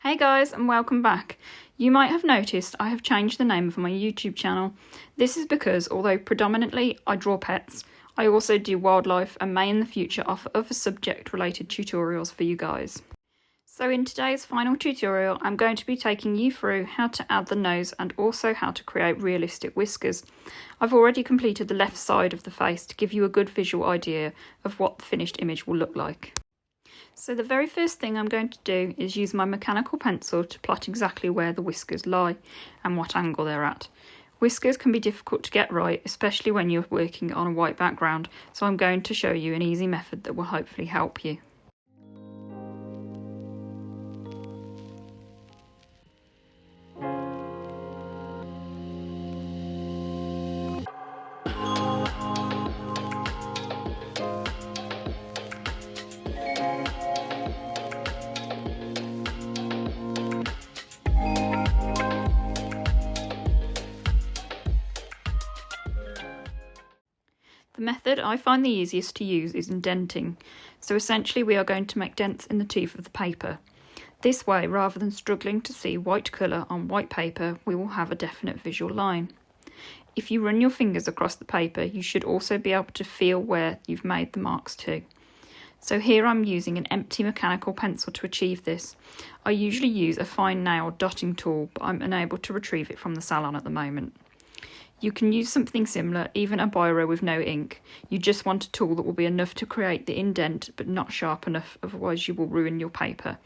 Hey guys, and welcome back. You might have noticed I have changed the name of my YouTube channel. This is because although predominantly I draw pets, I also do wildlife and may in the future offer other subject related tutorials for you guys. So in today's final tutorial, I'm going to be taking you through how to add the nose and also how to create realistic whiskers. I've already completed the left side of the face to give you a good visual idea of what the finished image will look like. So the very first thing I'm going to do is use my mechanical pencil to plot exactly where the whiskers lie and what angle they're at. Whiskers can be difficult to get right, especially when you're working on a white background, so I'm going to show you an easy method that will hopefully help you. The method I find the easiest to use is indenting, so essentially we are going to make dents in the tooth of the paper. This way, rather than struggling to see white colour on white paper, we will have a definite visual line. If you run your fingers across the paper, you should also be able to feel where you've made the marks too. So here I'm using an empty mechanical pencil to achieve this. I usually use a fine nail dotting tool, but I'm unable to retrieve it from the salon at the moment. You can use something similar, even a biro with no ink. You just want a tool that will be enough to create the indent but not sharp enough, otherwise you will ruin your paper.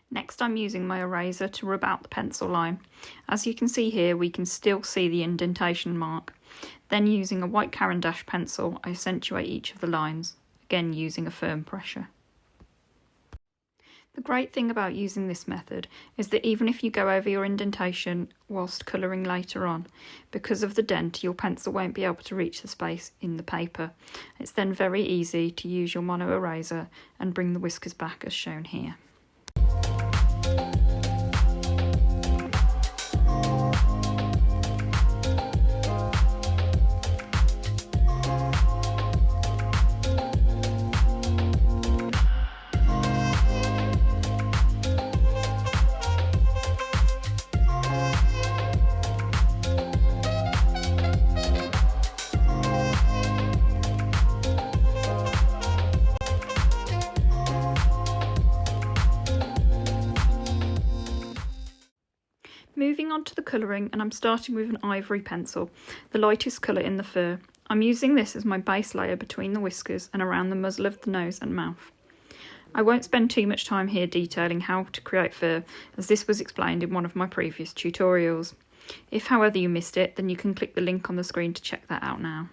Next, I'm using my eraser to rub out the pencil line. As you can see here, we can still see the indentation mark. Then using a white Caran D'ache pencil, I accentuate each of the lines, again using a firm pressure. The great thing about using this method is that even if you go over your indentation whilst colouring later on, because of the dent, your pencil won't be able to reach the space in the paper. It's then very easy to use your mono eraser and bring the whiskers back as shown here. Moving on to the colouring, and I'm starting with an ivory pencil, the lightest colour in the fur. I'm using this as my base layer between the whiskers and around the muzzle of the nose and mouth. I won't spend too much time here detailing how to create fur, as this was explained in one of my previous tutorials. If however you missed it, then you can click the link on the screen to check that out now.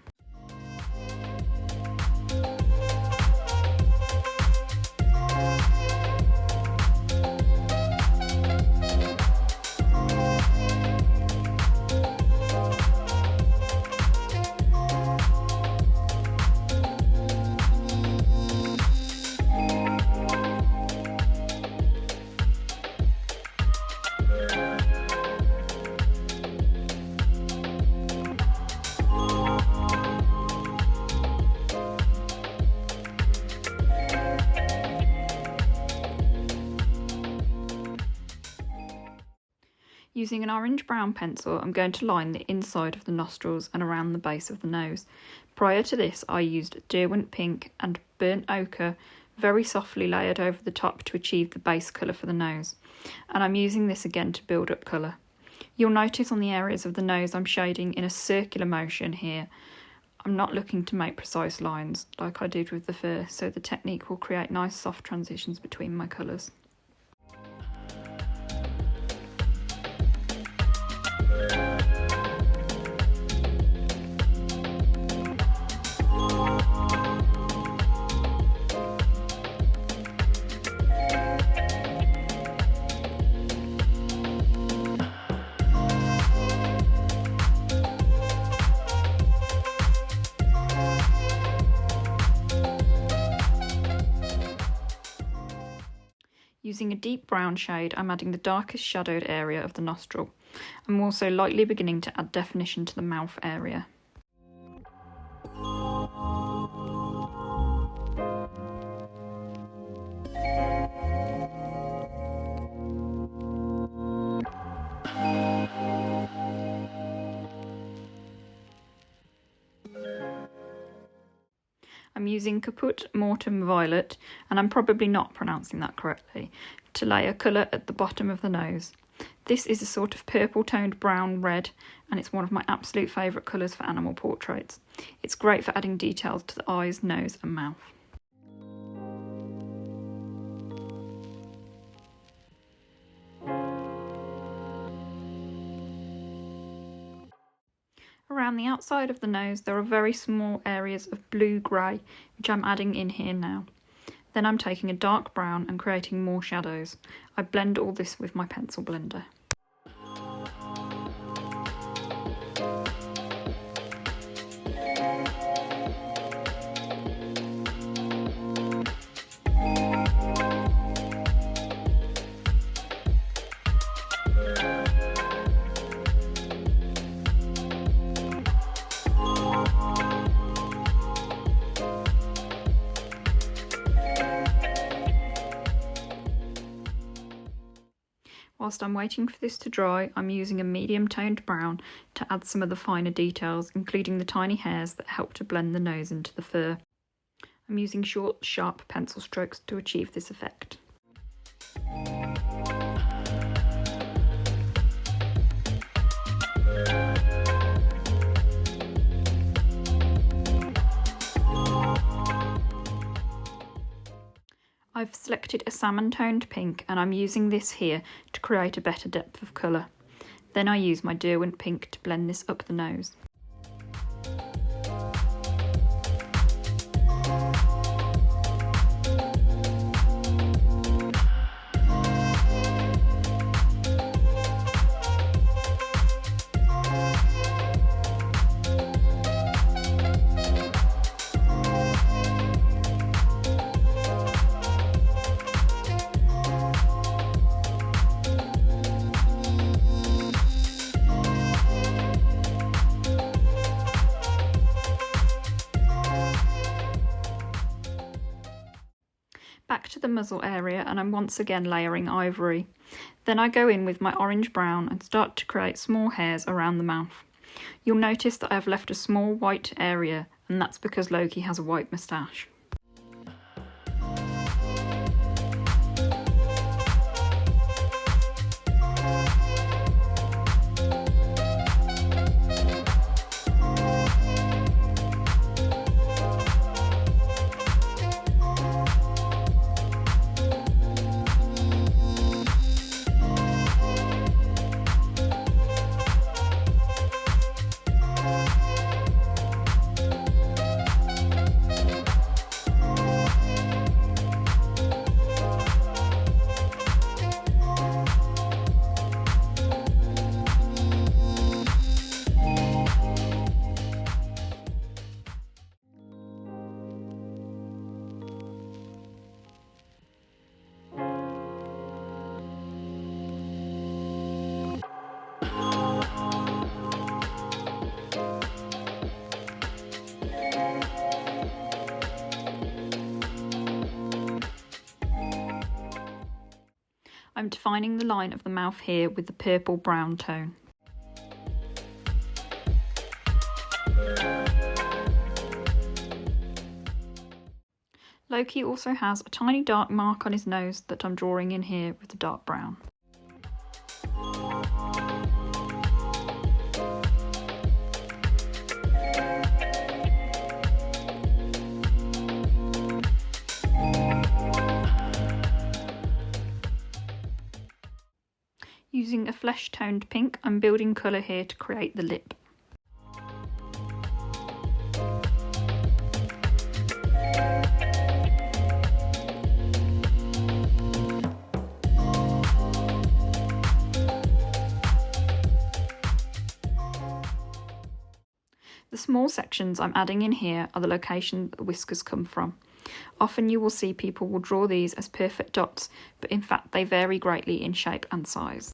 Using an orange-brown pencil, I'm going to line the inside of the nostrils and around the base of the nose. Prior to this, I used Derwent Pink and Burnt Ochre, very softly layered over the top to achieve the base colour for the nose. And I'm using this again to build up colour. You'll notice on the areas of the nose I'm shading in a circular motion here. I'm not looking to make precise lines like I did with the fur, so the technique will create nice soft transitions between my colours. Using a deep brown shade, I'm adding the darkest shadowed area of the nostril. I'm also lightly beginning to add definition to the mouth area. I'm using Caput Mortuum Violet, and I'm probably not pronouncing that correctly, to lay a colour at the bottom of the nose. This is a sort of purple-toned brown red, and it's one of my absolute favourite colours for animal portraits. It's great for adding details to the eyes, nose and mouth. Around the outside of the nose there are very small areas of blue-grey, which I'm adding in here now. Then I'm taking a dark brown and creating more shadows. I blend all this with my pencil blender. Whilst I'm waiting for this to dry, I'm using a medium toned brown to add some of the finer details, including the tiny hairs that help to blend the nose into the fur. I'm using short, sharp pencil strokes to achieve this effect. I've selected a salmon-toned pink and I'm using this here to create a better depth of colour. Then I use my Derwent pink to blend this up the nose. Back to the muzzle area and I'm once again layering ivory. Then I go in with my orange brown and start to create small hairs around the mouth. You'll notice that I've left a small white area, and that's because Loki has a white moustache. I'm defining the line of the mouth here with the purple-brown tone. Loki also has a tiny dark mark on his nose that I'm drawing in here with the dark brown. Using a flesh-toned pink, I'm building colour here to create the lip. The small sections I'm adding in here are the location that the whiskers come from. Often you will see people will draw these as perfect dots, but in fact they vary greatly in shape and size.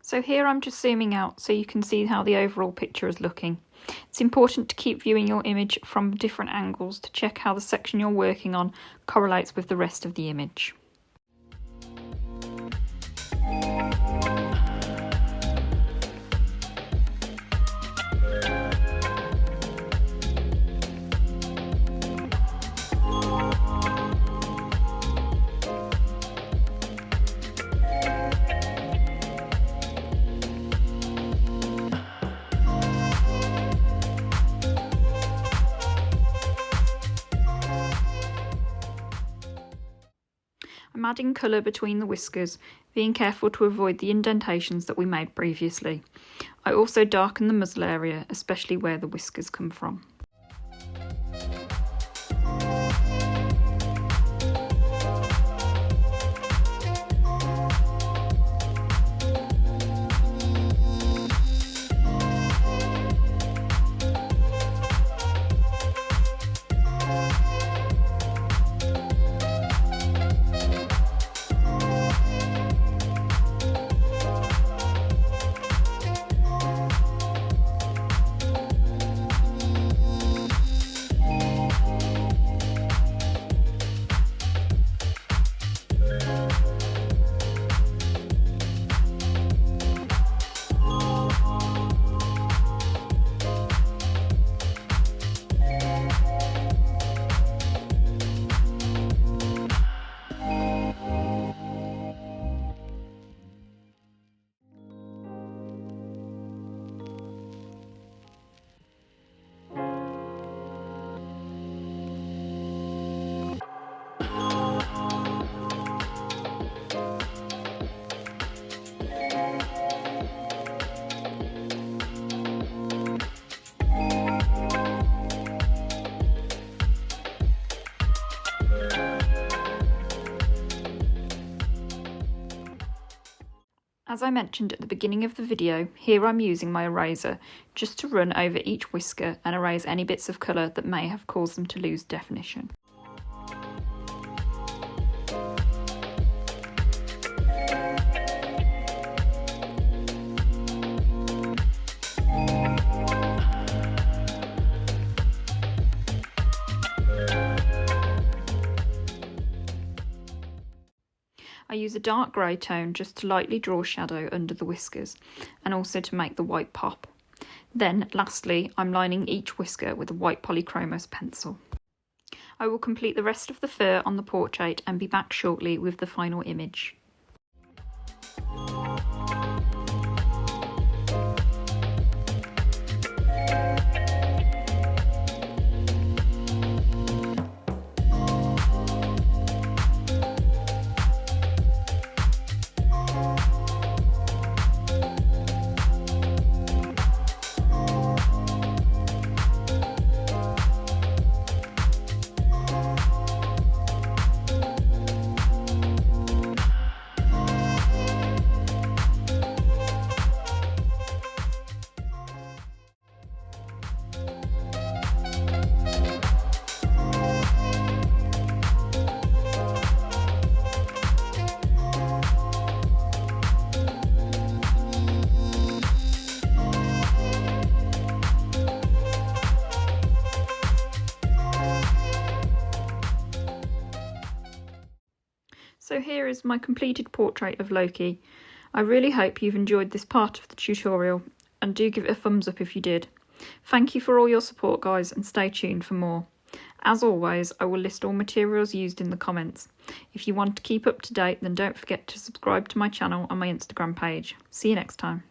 So here I'm just zooming out so you can see how the overall picture is looking. It's important to keep viewing your image from different angles to check how the section you're working on correlates with the rest of the image. I'm adding colour between the whiskers, being careful to avoid the indentations that we made previously. I also darken the muzzle area, especially where the whiskers come from. As I mentioned at the beginning of the video, here I'm using my eraser just to run over each whisker and erase any bits of colour that may have caused them to lose definition. I use a dark grey tone just to lightly draw shadow under the whiskers and also to make the white pop. Then, lastly, I'm lining each whisker with a white Polychromos pencil. I will complete the rest of the fur on the portrait and be back shortly with the final image. So here is my completed portrait of Loki. I really hope you've enjoyed this part of the tutorial, and do give it a thumbs up if you did. Thank you for all your support, guys, and stay tuned for more. As always, I will list all materials used in the comments. If you want to keep up to date, then don't forget to subscribe to my channel on my Instagram page. See you next time.